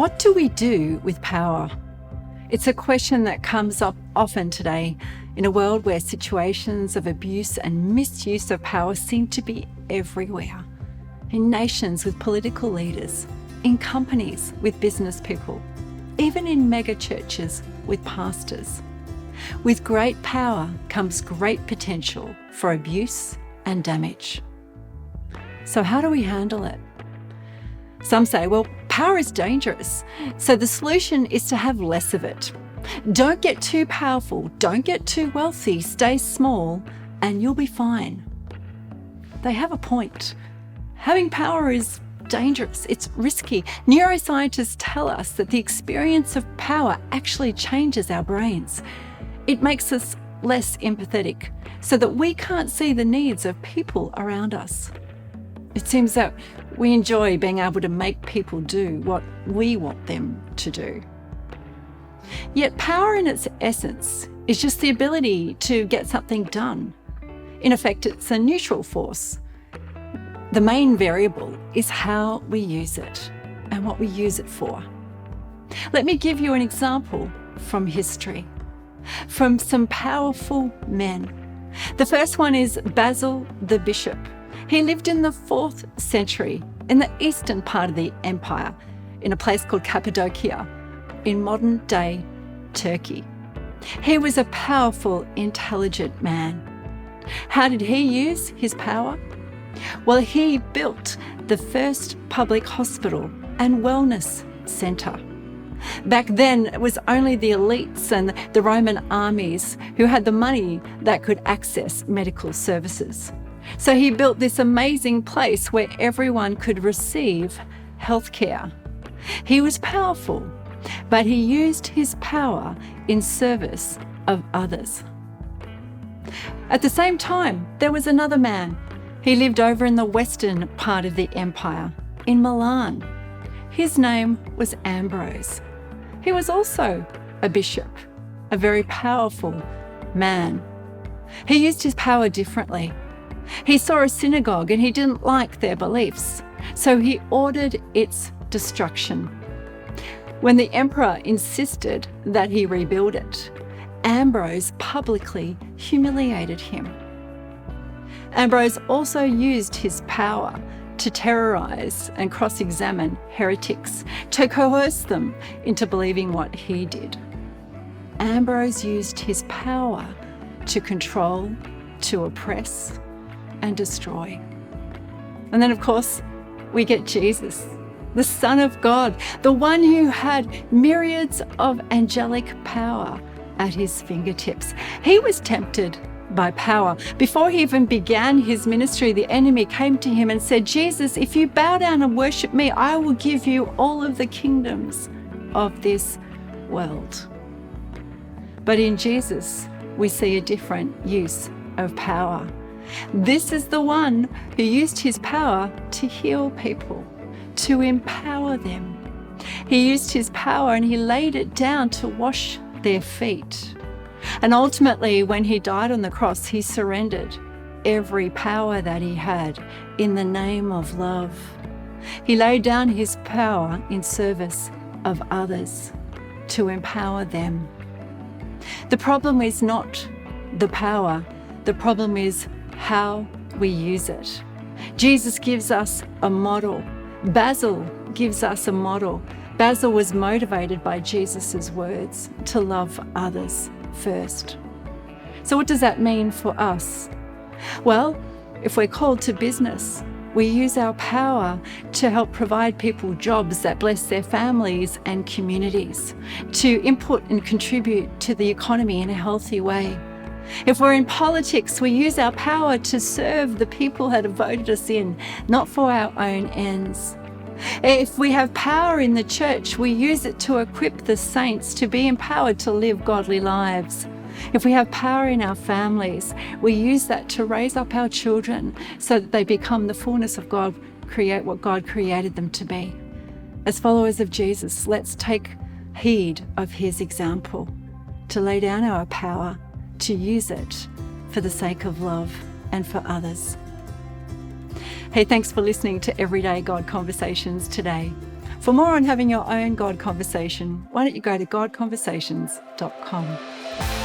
What do we do with power? It's a question that comes up often today in a world where situations of abuse and misuse of power seem to be everywhere. In nations with political leaders, in companies with business people, even in mega churches with pastors. With great power comes great potential for abuse and damage. So how do we handle it? Some say, well, power is dangerous, so the solution is to have less of it. Don't get too powerful, don't get too wealthy, stay small, and you'll be fine. They have a point. Having power is dangerous, it's risky. Neuroscientists tell us that the experience of power actually changes our brains. It makes us less empathetic, so that we can't see the needs of people around us. It seems that we enjoy being able to make people do what we want them to do. Yet power in its essence is just the ability to get something done. In effect, it's a neutral force. The main variable is how we use it and what we use it for. Let me give you an example from history, from some powerful men. The first one is Basil the Bishop. He lived in the 4th century in the eastern part of the empire, in a place called Cappadocia, in modern-day Turkey. He was a powerful, intelligent man. How did he use his power? Well, he built the first public hospital and wellness centre. Back then, it was only the elites and the Roman armies who had the money that could access medical services. So he built this amazing place where everyone could receive healthcare. He was powerful, but he used his power in service of others. At the same time, there was another man. He lived over in the western part of the empire, in Milan. His name was Ambrose. He was also a bishop, a very powerful man. He used his power differently. He saw a synagogue and he didn't like their beliefs, so he ordered its destruction. When the emperor insisted that he rebuild it, Ambrose publicly humiliated him. Ambrose also used his power to terrorize and cross-examine heretics, to coerce them into believing what he did. Ambrose used his power to control, to oppress, and destroy. And then, of course, we get Jesus, the Son of God, the one who had myriads of angelic power at his fingertips. He was tempted by power. Before he even began his ministry, the enemy came to him and said, Jesus, if you bow down and worship me, I will give you all of the kingdoms of this world. But in Jesus, we see a different use of power. This is the one who used his power to heal people, to empower them. He used his power and he laid it down to wash their feet. And ultimately, when he died on the cross, he surrendered every power that he had in the name of love. He laid down his power in service of others to empower them. The problem is not the power. The problem is how we use it. Jesus gives us a model. Basil gives us a model. Basil was motivated by Jesus' words to love others first. So what does that mean for us? Well, if we're called to business, we use our power to help provide people jobs that bless their families and communities, to input and contribute to the economy in a healthy way. If we're in politics, we use our power to serve the people that have voted us in, not for our own ends. If we have power in the church, we use it to equip the saints to be empowered to live godly lives. If we have power in our families, we use that to raise up our children so that they become the fullness of God, create what God created them to be. As followers of Jesus, let's take heed of his example, to lay down our power, to use it for the sake of love and for others. Hey, thanks for listening to Everyday God Conversations today. For more on having your own God conversation, why don't you go to godconversations.com.